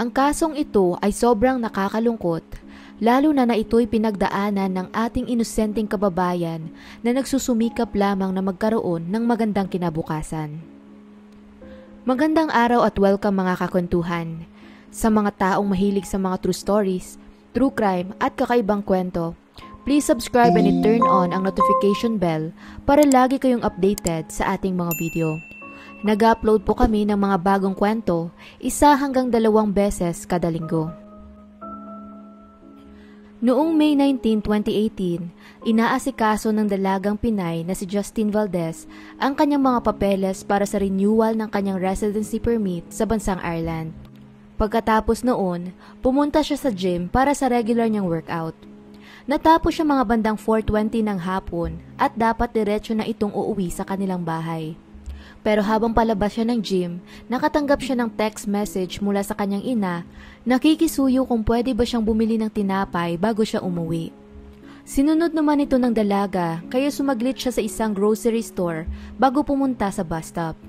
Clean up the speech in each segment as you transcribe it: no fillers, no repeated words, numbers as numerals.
Ang kasong ito ay sobrang nakakalungkot, lalo na ito'y pinagdaanan ng ating inosenteng kababayan na nagsusumikap lamang na magkaroon ng magandang kinabukasan. Magandang araw at welcome mga kakwentuhan. Sa mga taong mahilig sa mga true stories, true crime at kakaibang kwento, please subscribe and turn on ang notification bell para lagi kayong updated sa ating mga video. Nag-upload po kami ng mga bagong kwento, 1 hanggang 2 beses kada linggo. Noong May 19, 2018, inaasikaso ng dalagang Pinay na si Justin Valdez ang kanyang mga papeles para sa renewal ng kanyang residency permit sa bansang Ireland. Pagkatapos noon, pumunta siya sa gym para sa regular niyang workout. Natapos siya mga bandang 4:20 ng hapon at dapat diretso na itong uuwi sa kanilang bahay. Pero habang palabas siya ng gym, nakatanggap siya ng text message mula sa kanyang ina, nakikisuyo kung pwede ba siyang bumili ng tinapay bago siya umuwi. Sinunod naman ito ng dalaga kaya sumaglit siya sa isang grocery store bago pumunta sa bus stop.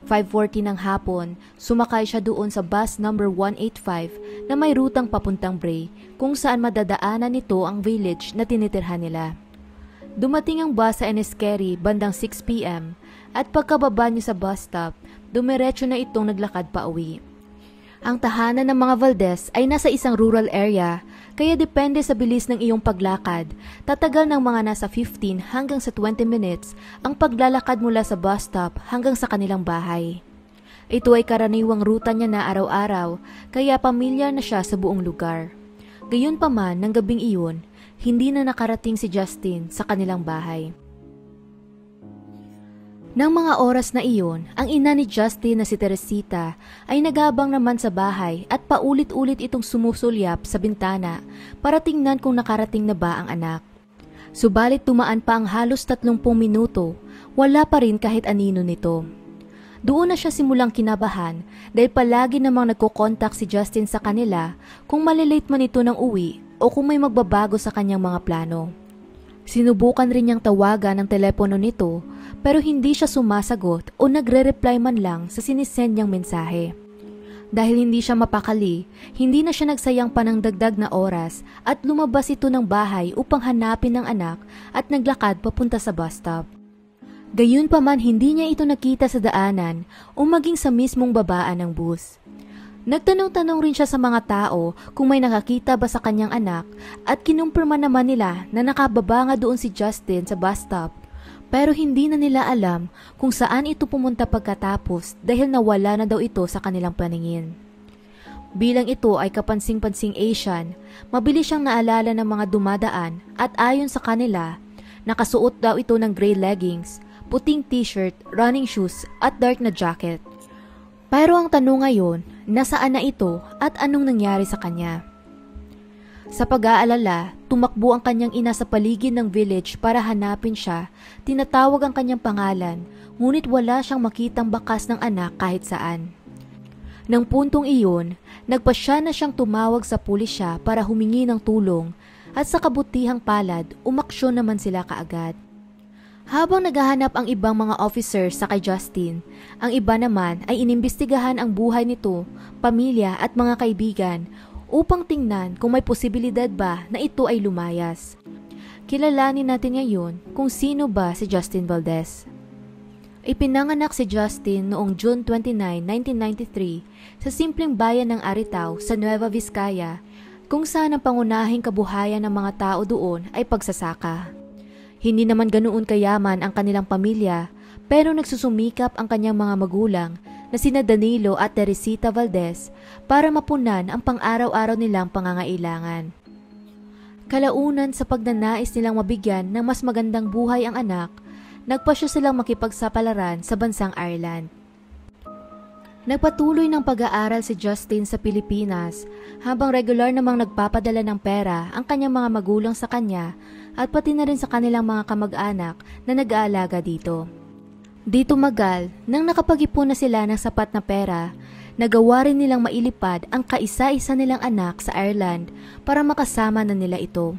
5:40 ng hapon, sumakay siya doon sa bus number 185 na may rutang papuntang Bray kung saan madadaanan nito ang village na tinitirhan nila. Dumating ang bus sa Enniskerry bandang 6 p.m. at pagkababa niya sa bus stop, dumiretso na itong naglakad pa uwi. Ang tahanan ng mga Valdez ay nasa isang rural area, kaya depende sa bilis ng iyong paglakad, tatagal ng mga nasa 15 hanggang sa 20 minutes ang paglalakad mula sa bus stop hanggang sa kanilang bahay. Ito ay karaniwang ruta niya na araw-araw, kaya pamilyar na siya sa buong lugar. Gayunpaman, ng gabing iyon, hindi na nakarating si Justin sa kanilang bahay. Nang mga oras na iyon, ang ina ni Justin na si Teresita ay nag-aabang naman sa bahay at paulit-ulit itong sumusulyap sa bintana para tingnan kung nakarating na ba ang anak. Subalit tumaan pa ang halos 30 minuto, wala pa rin kahit anino nito. Doon na siya simulang kinabahan dahil palagi namang nagko-contact si Justin sa kanila kung malilate man ito ng uwi o kung may magbabago sa kanyang mga plano. Sinubukan rin niyang tawagan ng telepono nito pero hindi siya sumasagot o nagre-reply man lang sa sinisend niyang mensahe. Dahil hindi siya mapakali, hindi na siya nagsayang pa ng dagdag na oras at lumabas ito ng bahay upang hanapin ang anak at naglakad papunta sa bus stop. Gayunpaman hindi niya ito nakita sa daanan o maging sa mismong babaan ng bus. Nagtanong-tanong rin siya sa mga tao kung may nakakita ba sa kanyang anak at kinumpirma naman nila na nakababa nga doon si Justin sa bus stop pero hindi na nila alam kung saan ito pumunta pagkatapos dahil nawala na daw ito sa kanilang paningin. Bilang ito ay kapansing-pansing Asian, mabilis siyang naalala ng mga dumadaan at ayon sa kanila, nakasuot daw ito ng gray leggings, puting t-shirt, running shoes at dark na jacket. Pero ang tanong ngayon, nasaan na ito at anong nangyari sa kanya? Sa pag-aalala, tumakbo ang kanyang ina sa paligid ng village para hanapin siya, tinatawag ang kanyang pangalan, ngunit wala siyang makitang bakas ng anak kahit saan. Nang puntong iyon, nagpasya na siyang tumawag sa pulisya para humingi ng tulong at sa kabutihang palad, umaksyon naman sila kaagad. Habang naghahanap ang ibang mga officers sa kay Justin, ang iba naman ay inimbestigahan ang buhay nito, pamilya at mga kaibigan upang tingnan kung may posibilidad ba na ito ay lumayas. Kilalanin natin ngayon kung sino ba si Justin Valdez. Ipinanganak si Justin noong June 29, 1993 sa simpleng bayan ng Aritao sa Nueva Vizcaya kung saan ang pangunahing kabuhayan ng mga tao doon ay pagsasaka. Hindi naman ganoon kayaman ang kanilang pamilya pero nagsusumikap ang kanyang mga magulang na sina Danilo at Teresita Valdez para mapunan ang pang-araw-araw nilang pangangailangan. Kalaunan sa pagnanais nilang mabigyan ng mas magandang buhay ang anak, nagpasya silang makipagsapalaran sa bansang Ireland. Nagpatuloy ng pag-aaral si Justin sa Pilipinas habang regular namang nagpapadala ng pera ang kanyang mga magulang sa kanya at pati na rin sa kanilang mga kamag-anak na nag-aalaga dito. Di tumagal, nang nakapag-ipon na sila ng sapat na pera, nagawa rin nilang mailipad ang kaisa-isa nilang anak sa Ireland para makasama na nila ito.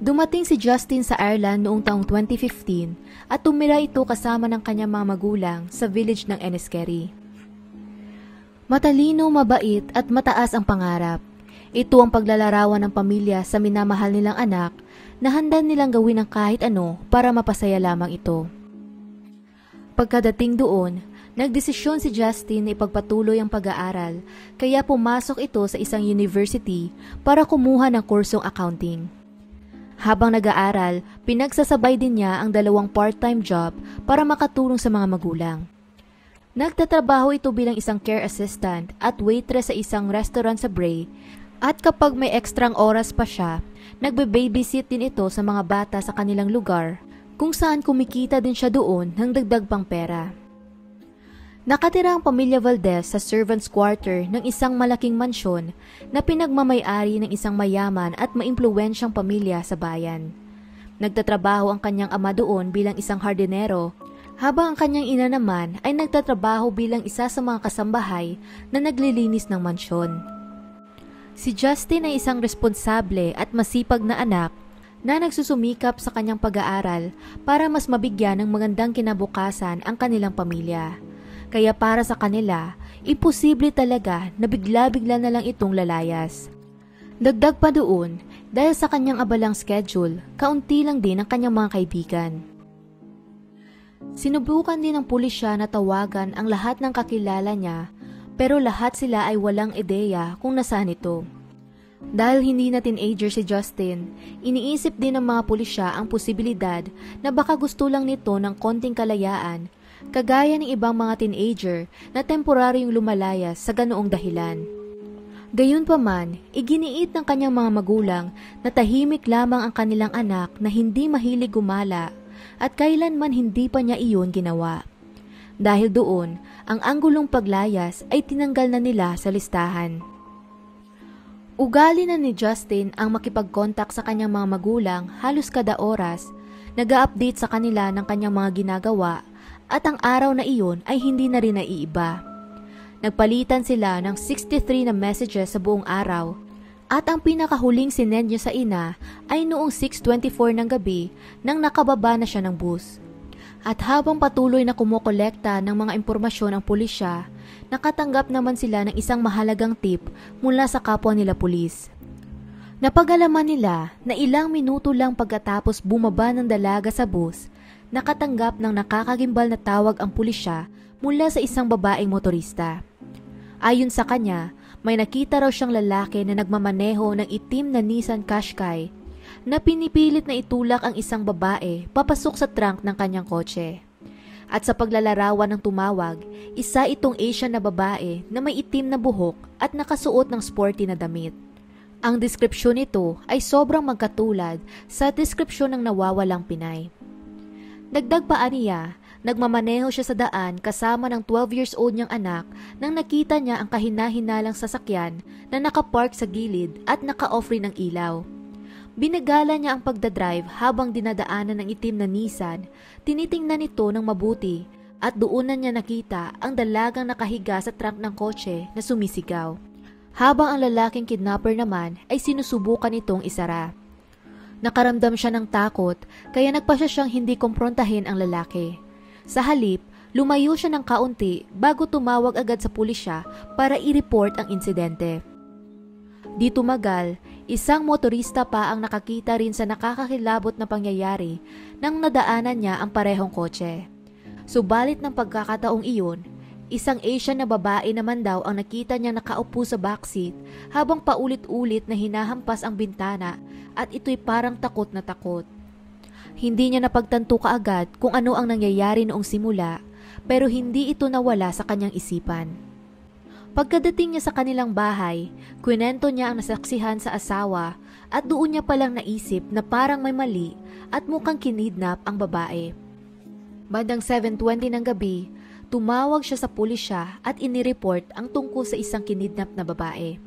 Dumating si Justin sa Ireland noong taong 2015 at tumira ito kasama ng kanyang mga magulang sa village ng Enniskerry. Matalino, mabait at mataas ang pangarap. Ito ang paglalarawan ng pamilya sa minamahal nilang anak na handa nilang gawin ang kahit ano para mapasaya lamang ito. Pagkadating doon, nagdesisyon si Justin na ipagpatuloy ang pag-aaral kaya pumasok ito sa isang university para kumuha ng kursong accounting. Habang nag-aaral, pinagsasabay din niya ang 2 part-time job para makatulong sa mga magulang. Nagtatrabaho ito bilang isang care assistant at waitress sa isang restaurant sa Bray at kapag may ekstrang oras pa siya, nagbe-babysit din ito sa mga bata sa kanilang lugar kung saan kumikita din siya doon ng dagdag pang pera. Nakatira ang pamilya Valdez sa servants' quarter ng isang malaking mansyon na pinagmamay-ari ng isang mayaman at maimpluwensyang pamilya sa bayan. Nagtatrabaho ang kanyang ama doon bilang isang hardinero, habang ang kanyang ina naman ay nagtatrabaho bilang isa sa mga kasambahay na naglilinis ng mansyon. Si Justin ay isang responsable at masipag na anak na nagsusumikap sa kanyang pag-aaral para mas mabigyan ng magandang kinabukasan ang kanilang pamilya. Kaya para sa kanila, imposible talaga na bigla-bigla na lang itong lalayas. Dagdag pa doon, dahil sa kanyang abalang schedule, kaunti lang din ang kanyang mga kaibigan. Sinubukan din ng pulisya na tawagan ang lahat ng kakilala niya pero lahat sila ay walang ideya kung nasaan ito. Dahil hindi na teenager si Justin, iniisip din ng mga pulisya ang posibilidad na baka gusto lang nito ng konting kalayaan kagaya ng ibang mga teenager na temporaryong lumalayas sa ganoong dahilan. Gayunpaman, iginiit ng kanyang mga magulang na tahimik lamang ang kanilang anak na hindi mahilig gumala at kailanman hindi pa niya iyon ginawa. Dahil doon, ang anggulong paglayas ay tinanggal na nila sa listahan. Ugali na ni Justin ang makipag-contact sa kanyang mga magulang halos kada oras, nag-a-update sa kanila ng kanyang mga ginagawa at ang araw na iyon ay hindi na rin naiiba. Nagpalitan sila ng 63 na messages sa buong araw. At ang pinakahuling sinend niya sa ina ay noong 6:24 ng gabi nang nakababa na siya ng bus. At habang patuloy na kumukolekta ng mga impormasyon ang pulisya, nakatanggap naman sila ng isang mahalagang tip mula sa kapwa nila pulis. Napag-alaman nila na ilang minuto lang pagkatapos bumaba ng dalaga sa bus, nakatanggap ng nakakagimbal na tawag ang pulisya mula sa isang babaeng motorista. Ayon sa kanya, may nakita raw siyang lalaki na nagmamaneho ng itim na Nissan Qashqai na pinipilit na itulak ang isang babae papasok sa trunk ng kanyang kotse. At sa paglalarawan ng tumawag, isa itong Asian na babae na may itim na buhok at nakasuot ng sporty na damit. Ang deskripsyon nito ay sobrang magkatulad sa deskripsyon ng nawawalang Pinay. Dagdag pa niya, nagmamaneho siya sa daan kasama ng 12 years old niyang anak nang nakita niya ang kahina-hinalang sasakyan na nakapark sa gilid at naka-off rin ng ilaw. Binagala niya ang pagdadrive habang dinadaanan ng itim na Nissan, tinitingnan ito ng mabuti at doon na niya nakita ang dalagang nakahiga sa trunk ng kotse na sumisigaw. Habang ang lalaking kidnapper naman ay sinusubukan itong isara. Nakaramdam siya ng takot kaya nagpasya siyang hindi kumprontahin ang lalaki. Sa halip, lumayo siya ng kaunti bago tumawag agad sa pulisya para i-report ang insidente. Di tumagal, isang motorista pa ang nakakita rin sa nakakakilabot na pangyayari nang nadaanan niya ang parehong kotse. Subalit ng pagkakataong iyon, isang Asian na babae naman daw ang nakita niya nakaupo sa backseat habang paulit-ulit na hinahampas ang bintana at ito'y parang takot na takot. Hindi niya napagtanto kaagad kung ano ang nangyayari noong simula pero hindi ito nawala sa kanyang isipan. Pagkadating niya sa kanilang bahay, kwento niya ang nasaksihan sa asawa at doon niya palang naisip na parang may mali at mukhang kinidnap ang babae. Bandang 7:20 ng gabi, tumawag siya sa pulisya at inireport ang tungkol sa isang kinidnap na babae.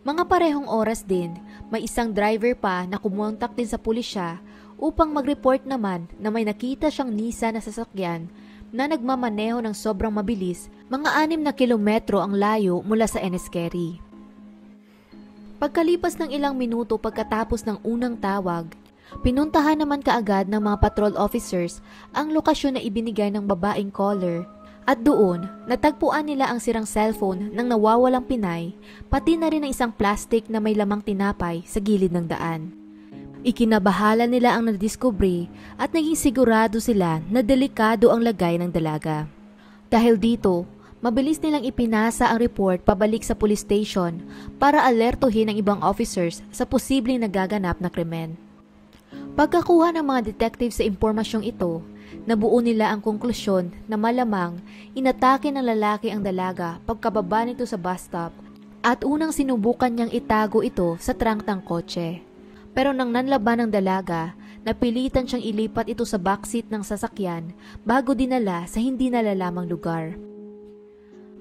Mga parehong oras din, may isang driver pa na kumontak din sa pulisya upang mag-report naman na may nakita siyang Nissan na sasakyan na nagmamaneho ng sobrang mabilis, mga 6 na kilometro ang layo mula sa Enniskerry. Pagkalipas ng ilang minuto pagkatapos ng unang tawag, pinuntahan naman kaagad ng mga patrol officers ang lokasyon na ibinigay ng babaeng caller At doon, natagpuan nila ang sirang cellphone ng nawawalang Pinay, pati na rin ang isang plastic na may lamang tinapay sa gilid ng daan. Ikinabahala nila ang nadiskubre at naging sigurado sila na delikado ang lagay ng dalaga. Dahil dito, mabilis nilang ipinasa ang report pabalik sa police station para alertuhin ang ibang officers sa posibleng nagaganap na krimen. Pagkakuha ng mga detectives sa impormasyong ito, nabuo nila ang konklusyon na malamang inatake ng lalaki ang dalaga pagkababa nito sa bus stop at unang sinubukan niyang itago ito sa trunk ng kotse. Pero nang nanlaban ng dalaga, napilitan siyang ilipat ito sa backseat ng sasakyan bago dinala sa hindi nalalamang lugar.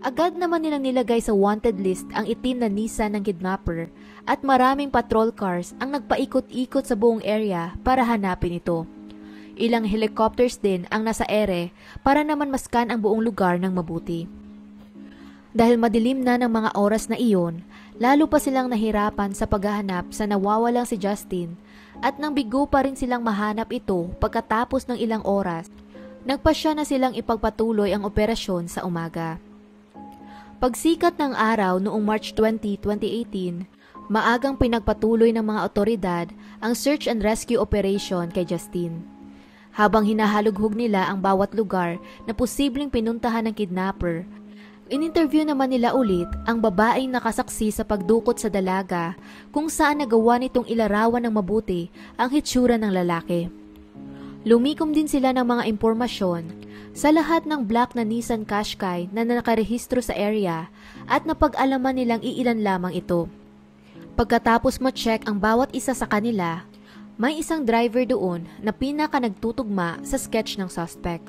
Agad naman nilang nilagay sa wanted list ang itim na Nissan ng kidnapper at maraming patrol cars ang nagpaikot-ikot sa buong area para hanapin ito. Ilang helicopters din ang nasa ere para naman maskan ang buong lugar ng mabuti. Dahil madilim na ng mga oras na iyon, lalo pa silang nahirapan sa paghahanap sa nawawalang si Justin at nang bigo pa rin silang mahanap ito pagkatapos ng ilang oras, nagpasya na silang ipagpatuloy ang operasyon sa umaga. Pagsikat ng araw noong March 20, 2018, maagang pinagpatuloy ng mga otoridad ang search and rescue operation kay Justin. Habang hinahalughog nila ang bawat lugar na posibleng pinuntahan ng kidnapper, in-interview naman nila ulit ang babaeng nakasaksi sa pagdukot sa dalaga kung saan nagawa nitong ilarawan ng mabuti ang hitsura ng lalaki. Lumikom din sila ng mga impormasyon sa lahat ng black na Nissan Qashqai na nakarehistro sa area at napag-alaman nilang iilan lamang ito. Pagkatapos ma-check ang bawat isa sa kanila, may isang driver doon na pinaka nagtutugma sa sketch ng suspect.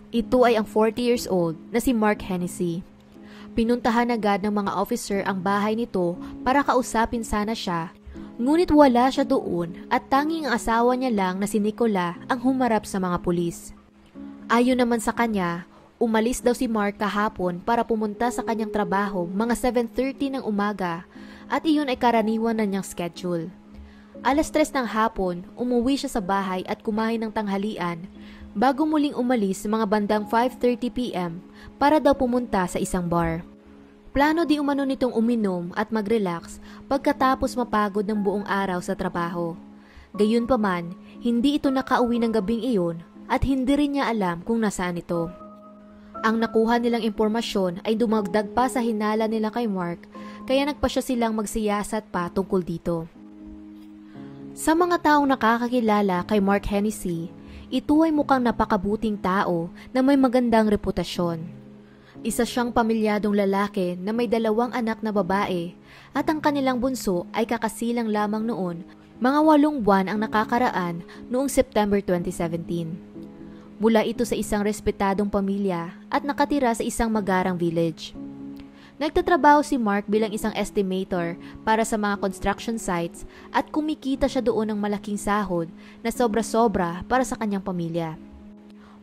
Ito ay ang 40 years old na si Mark Hennessy. Pinuntahan agad ng mga officer ang bahay nito para kausapin sana siya, ngunit wala siya doon at tanging ang asawa niya lang na si Nicola ang humarap sa mga pulis. Ayon naman sa kanya, umalis daw si Mark kahapon para pumunta sa kanyang trabaho mga 7:30 ng umaga at iyon ay karaniwan na niyang schedule. Alas 3 ng hapon, umuwi siya sa bahay at kumain ng tanghalian bago muling umalis mga bandang 5:30 p.m. para daw pumunta sa isang bar. Plano di umano nitong uminom at mag-relax pagkatapos mapagod ng buong araw sa trabaho. Gayunpaman, hindi ito nakauwi ng gabing iyon at hindi rin niya alam kung nasaan ito. Ang nakuha nilang impormasyon ay dumagdag pa sa hinala nila kay Mark, kaya nagpasya silang magsiyasat pa tungkol dito. Sa mga taong nakakakilala kay Mark Hennessy, ito ay mukhang napakabuting tao na may magandang reputasyon. Isa siyang pamilyadong lalaki na may 2 anak na babae at ang kanilang bunso ay kakasilang lamang noon, mga 8 buwan ang nakakaraan noong September 2017. Mula ito sa isang respetadong pamilya at nakatira sa isang magarang village. Nagtatrabaho si Mark bilang isang estimator para sa mga construction sites at kumikita siya doon ng malaking sahod na sobra-sobra para sa kanyang pamilya.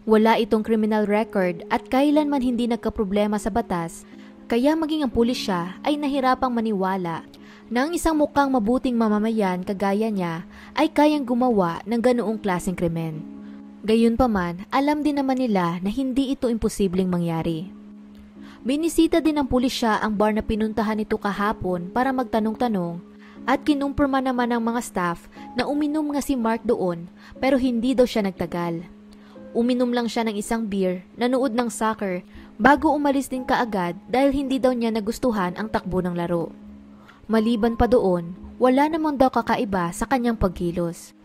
Wala itong criminal record at kailanman hindi nagkaproblema sa batas, kaya maging ang pulis siya ay nahirapang maniwala na ang isang mukhang mabuting mamamayan kagaya niya ay kayang gumawa ng ganoong klaseng krimen. Gayunpaman, alam din naman nila na hindi ito imposibleng mangyari. Binisita din ng pulisya ang bar na pinuntahan nito kahapon para magtanong-tanong at kinumpirma naman ng mga staff na uminom nga si Mark doon pero hindi daw siya nagtagal. Uminom lang siya ng isang beer, nanood ng soccer bago umalis din kaagad dahil hindi daw niya nagustuhan ang takbo ng laro. Maliban pa doon, wala namang daw kakaiba sa kanyang pagkilos.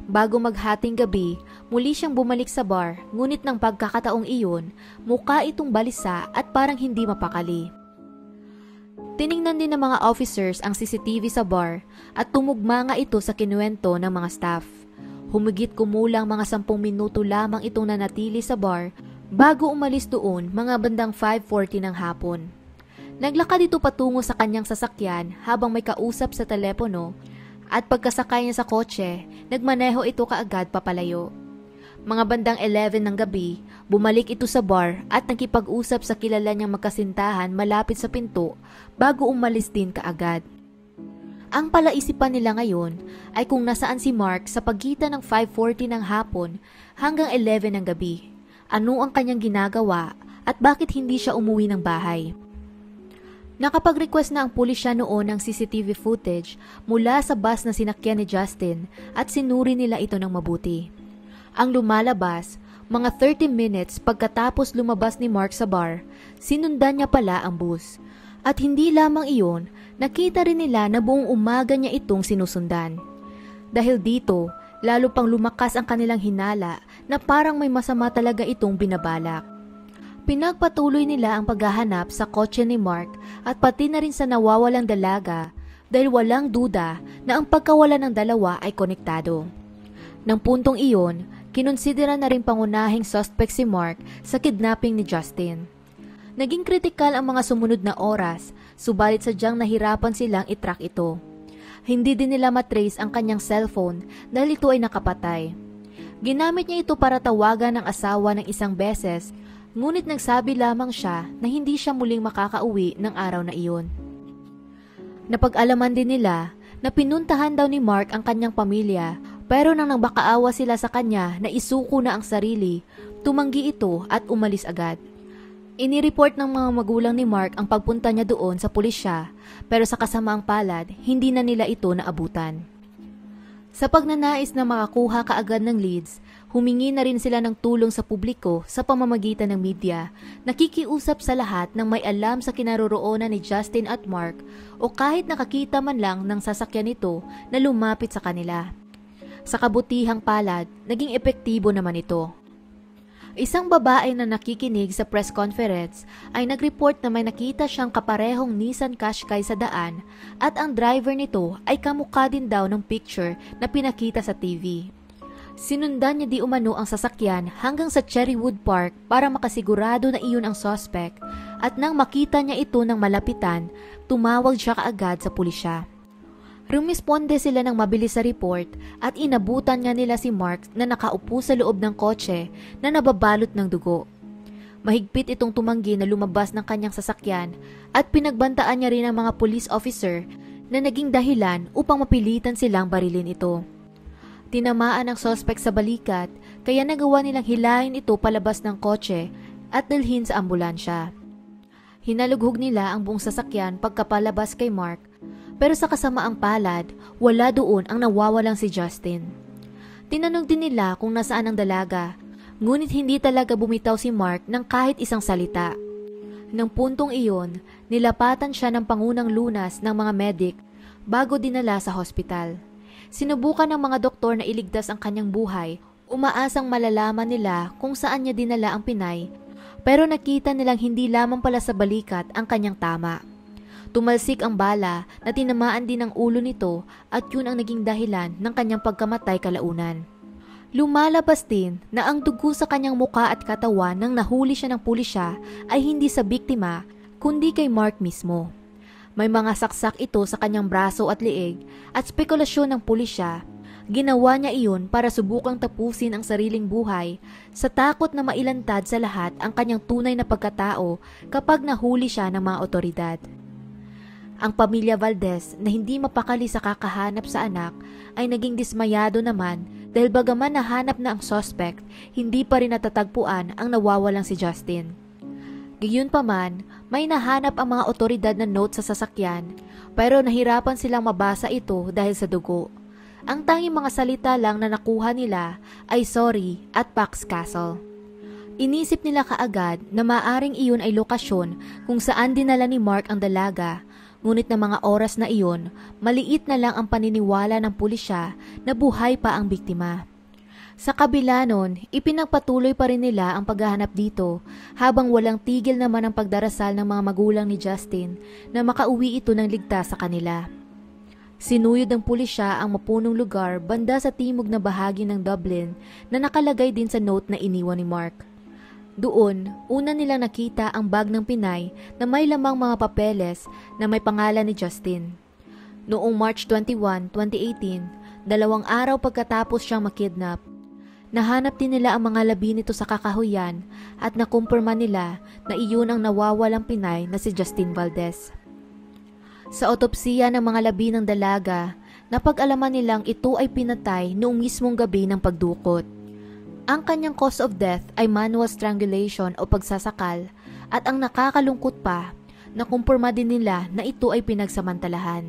Bago maghating gabi, muli siyang bumalik sa bar, ngunit ng pagkakataong iyon, mukha itong balisa at parang hindi mapakali. Tiningnan din ng mga officers ang CCTV sa bar at tumugma nga ito sa kinuwento ng mga staff. Humigit kumulang mga 10 minuto lamang itong nanatili sa bar bago umalis doon mga bandang 5:40 ng hapon. Naglakad ito patungo sa kanyang sasakyan habang may kausap sa telepono at pagkasakay niya sa kotse, nagmaneho ito kaagad papalayo. Mga bandang 11 ng gabi, bumalik ito sa bar at nakipag-usap sa kilala niyang magkasintahan malapit sa pinto bago umalis din kaagad. Ang palaisipan nila ngayon ay kung nasaan si Mark sa pagitan ng 5:40 ng hapon hanggang 11 ng gabi Ano ang kanyang ginagawa at bakit hindi siya umuwi ng bahay. Nakapag-request na ang pulisya noon ng CCTV footage mula sa bus na sinakyan ni Justin at sinuri nila ito ng mabuti. Ang lumalabas, mga 30 minutes pagkatapos lumabas ni Mark sa bar, sinundan niya pala ang bus. At hindi lamang iyon, nakita rin nila na buong umaga niya itong sinusundan. Dahil dito, lalo pang lumakas ang kanilang hinala na parang may masama talaga itong binabalak. Pinagpatuloy nila ang paghahanap sa kotse ni Mark at pati na rin sa nawawalang dalaga dahil walang duda na ang pagkawala ng dalawa ay konektado. Nang puntong iyon, kinonsidera na rin pangunahing suspect si Mark sa kidnapping ni Justin. Naging kritikal ang mga sumunod na oras, subalit sadyang nahirapan silang itrack ito. Hindi din nila matrace ang kanyang cellphone dahil ito ay nakapatay. Ginamit niya ito para tawagan ng asawa ng isang beses, ngunit nagsabi lamang siya na hindi siya muling makakauwi ng araw na iyon. Napag-alaman din nila na pinuntahan daw ni Mark ang kanyang pamilya, pero nang nagbakaawa sila sa kanya na isuko na ang sarili, tumanggi ito at umalis agad. Inireport ng mga magulang ni Mark ang pagpunta niya doon sa pulisya, pero sa kasamaang palad, hindi na nila ito naabutan. Sa pagnanais na makakuha kaagad ng leads, humingi na rin sila ng tulong sa publiko sa pamamagitan ng media, nakikiusap sa lahat ng may alam sa kinaroroonan ni Justin at Mark o kahit nakakita man lang ng sasakyan nito na lumapit sa kanila. Sa kabutihang palad, naging epektibo naman ito. Isang babae na nakikinig sa press conference ay nag-report na may nakita siyang kaparehong Nissan Qashqai sa daan at ang driver nito ay kamukha din daw ng picture na pinakita sa TV. Sinundan niya di umano ang sasakyan hanggang sa Cherrywood Park para makasigurado na iyon ang suspect at nang makita niya ito ng malapitan, tumawag siya kaagad sa pulisya. Rumisponde sila ng mabilis sa report at inabutan nga nila si Mark na nakaupo sa loob ng kotse na nababalot ng dugo. Mahigpit itong tumanggi na lumabas ng kanyang sasakyan at pinagbantaan niya rin ang mga police officer na naging dahilan upang mapilitan silang barilin ito. Tinamaan ang suspect sa balikat kaya nagawa nilang hilahin ito palabas ng kotse at dalhin sa ambulansya. Hinalughog nila ang buong sasakyan pagkapalabas kay Mark, pero sa kasamaang palad, wala doon ang nawawalang si Justin. Tinanong din nila kung nasaan ang dalaga, ngunit hindi talaga bumitaw si Mark ng kahit isang salita. Nang puntong iyon, nilapatan siya ng pangunang lunas ng mga medic bago dinala sa hospital. Sinubukan ng mga doktor na iligtas ang kanyang buhay, umaasang malalaman nila kung saan niya dinala ang Pinay, pero nakita nilang hindi lamang pala sa balikat ang kanyang tama. Tumalsik ang bala na tinamaan din ang ulo nito at yun ang naging dahilan ng kanyang pagkamatay kalaunan. Lumalabas din na ang dugo sa kanyang muka at katawan nang nahuli siya ng pulisya ay hindi sa biktima kundi kay Mark mismo. May mga saksak ito sa kanyang braso at leeg at spekulasyon ng pulisya. Ginawa niya iyon para subukang tapusin ang sariling buhay sa takot na mailantad sa lahat ang kanyang tunay na pagkatao kapag nahuli siya ng mga otoridad. Ang pamilya Valdez na hindi mapakali sa kakahanap sa anak ay naging dismayado naman dahil bagaman nahanap na ang suspect, hindi pa rin natatagpuan ang nawawalang si Justin. Gayunpaman, may nahanap ang mga otoridad na note sa sasakyan pero nahirapan silang mabasa ito dahil sa dugo. Ang tanging mga salita lang na nakuha nila ay sorry at Pax Castle. Inisip nila kaagad na maaring iyon ay lokasyon kung saan dinala ni Mark ang dalaga. Ngunit na mga oras na iyon, maliit na lang ang paniniwala ng pulisya na buhay pa ang biktima. Sa kabila nun, ipinagpatuloy pa rin nila ang paghahanap dito habang walang tigil naman ang pagdarasal ng mga magulang ni Justin na makauwi ito ng ligtas sa kanila. Sinuyod ng pulisya ang mapunong lugar banda sa timog na bahagi ng Dublin na nakalagay din sa note na iniwan ni Mark. Doon, una nilang nakita ang bag ng Pinay na may lamang mga papeles na may pangalan ni Justin. Noong March 21, 2018, 2 araw pagkatapos siyang makidnap, nahanap din nila ang mga labi nito sa kakahuyan at nakumpirma nila na iyon ang nawawalang Pinay na si Justin Valdez. Sa otopsiya ng mga labi ng dalaga, napag-alaman nilang ito ay pinatay noong mismong gabi ng pagdukot. Ang kanyang cause of death ay manual strangulation o pagsasakal at ang nakakalungkot pa, nakumpirma din nila na ito ay pinagsamantalahan.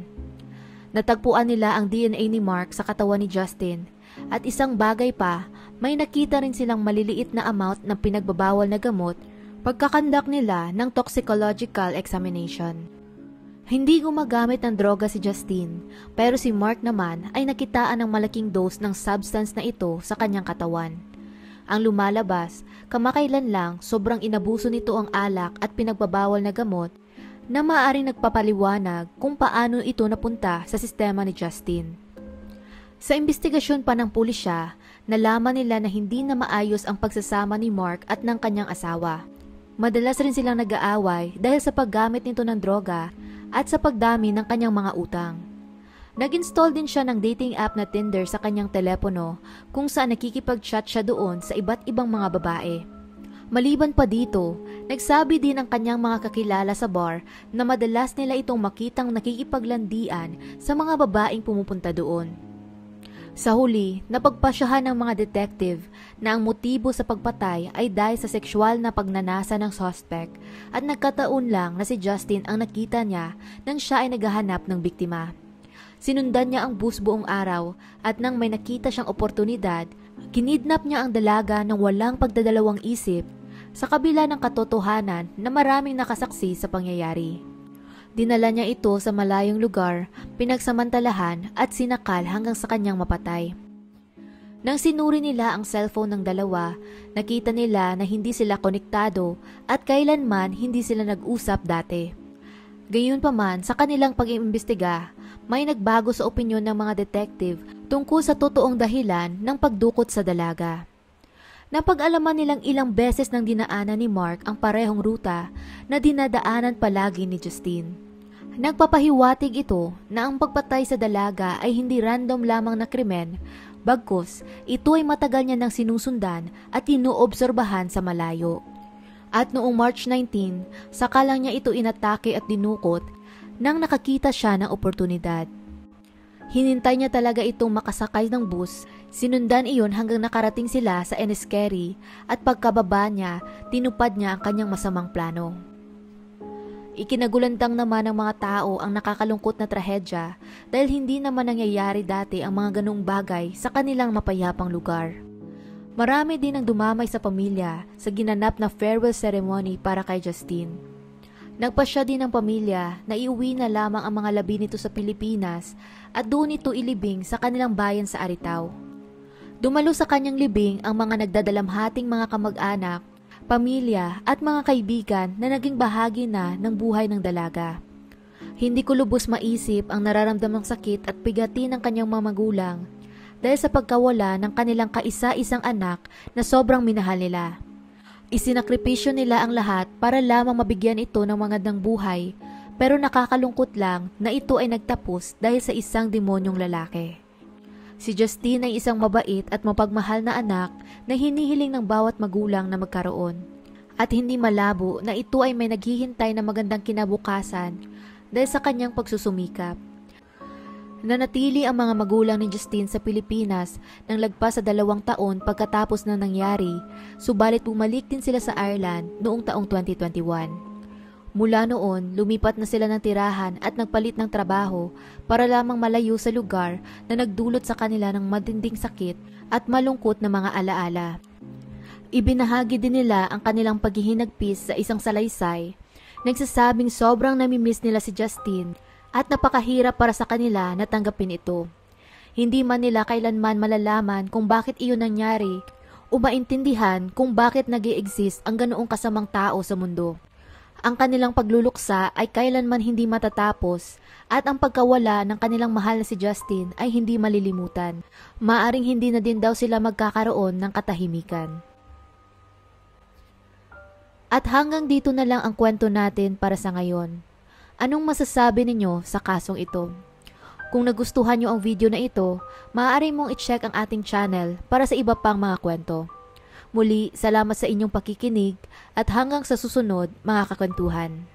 Natagpuan nila ang DNA ni Mark sa katawan ni Justin at isang bagay pa, may nakita rin silang maliliit na amount ng pinagbabawal na gamot pagkakandak nila ng toxicological examination. Hindi gumagamit ng droga si Justin, pero si Mark naman ay nakitaan ng malaking dose ng substance na ito sa kanyang katawan. Ang lumalabas, kamakailan lang sobrang inabuso nito ang alak at pinagbabawal na gamot na maaaring nagpapaliwanag kung paano ito napunta sa sistema ni Justin. Sa investigasyon pa ng pulisya, nalaman nila na hindi na maayos ang pagsasama ni Mark at ng kanyang asawa. Madalas rin silang nag-aaway dahil sa paggamit nito ng droga at sa pagdami ng kanyang mga utang. Nag-install din siya ng dating app na Tinder sa kanyang telepono kung saan nakikipag-chat siya doon sa iba't ibang mga babae. Maliban pa dito, nagsabi din ang kanyang mga kakilala sa bar na madalas nila itong makitang nakikipaglandian sa mga babaeng pumupunta doon. Sa huli, napagpasyahan ng mga detective na ang motibo sa pagpatay ay dahil sa sexual na pagnanasa ng suspect at nagkataon lang na si Justin ang nakita niya nang siya ay naghahanap ng biktima. Sinundan niya ang bus buong araw at nang may nakita siyang oportunidad, kinidnap niya ang dalaga ng walang pagdadalawang isip sa kabila ng katotohanan na maraming nakasaksi sa pangyayari. Dinala niya ito sa malayong lugar, pinagsamantalahan at sinakal hanggang sa kanyang mapatay. Nang sinuri nila ang cellphone ng dalawa, nakita nila na hindi sila konektado at kailanman hindi sila nag-usap dati. Gayunpaman, sa kanilang pag-iimbestiga, may nagbago sa opinyon ng mga detective tungkol sa totoong dahilan ng pagdukot sa dalaga. Napag-alaman nilang ilang beses nang dinaanan ni Mark ang parehong ruta na dinadaanan palagi ni Justin. Nagpapahiwatig ito na ang pagpatay sa dalaga ay hindi random lamang na krimen, bagkus ito ay matagal niya nang sinusundan at inoobserbahan sa malayo. At noong March 19, saka lang niya ito inatake at dinukot nang nakakita siya ng oportunidad. Hinintay niya talaga itong makasakay ng bus, sinundan iyon hanggang nakarating sila sa Enniskerry at pagkababa niya, tinupad niya ang kanyang masamang plano. Ikinagulantang naman ng mga tao ang nakakalungkot na trahedya dahil hindi naman nangyayari dati ang mga ganong bagay sa kanilang mapayapang lugar. Marami din ang dumamay sa pamilya sa ginanap na farewell ceremony para kay Justin. Nagpasya din ng pamilya na iuwi na lamang ang mga labi nito sa Pilipinas at doon ito ilibing sa kanilang bayan sa Aritao. Dumalo sa kanyang libing ang mga nagdadalamhating mga kamag-anak, pamilya at mga kaibigan na naging bahagi na ng buhay ng dalaga. Hindi ko lubos maisip ang nararamdamang sakit at bigati ng kanyang mga magulang dahil sa pagkawala ng kanilang kaisa-isang anak na sobrang minahal nila. Isinakripisyo nila ang lahat para lamang mabigyan ito ng magandang buhay, pero nakakalungkot lang na ito ay nagtapos dahil sa isang demonyong lalaki. Si Justin ay isang mabait at mapagmahal na anak na hinihiling ng bawat magulang na magkaroon. At hindi malabo na ito ay may naghihintay na magandang kinabukasan dahil sa kanyang pagsusumikap. Nanatili ang mga magulang ni Justin sa Pilipinas nang lagpas sa 2 taon pagkatapos ng nangyari, subalit bumalik din sila sa Ireland noong taong 2021. Mula noon, lumipat na sila ng tirahan at nagpalit ng trabaho para lamang malayo sa lugar na nagdulot sa kanila ng matinding sakit at malungkot na mga alaala. Ibinahagi din nila ang kanilang paghihinagpis sa isang salaysay, nagsasabing sobrang namimiss nila si Justin at napakahirap para sa kanila na tanggapin ito. Hindi man nila kailanman malalaman kung bakit iyon nangyari o maintindihan kung bakit nag-i-exist ang ganoong kasamang tao sa mundo. Ang kanilang pagluluksa ay kailanman hindi matatapos at ang pagkawala ng kanilang mahal na si Justin ay hindi malilimutan. Maaring hindi na din daw sila magkakaroon ng katahimikan. At hanggang dito na lang ang kwento natin para sa ngayon. Anong masasabi ninyo sa kasong ito? Kung nagustuhan nyo ang video na ito, maaari mong i-check ang ating channel para sa iba pang mga kwento. Muli, salamat sa inyong pakikinig at hanggang sa susunod mga kakwentuhan.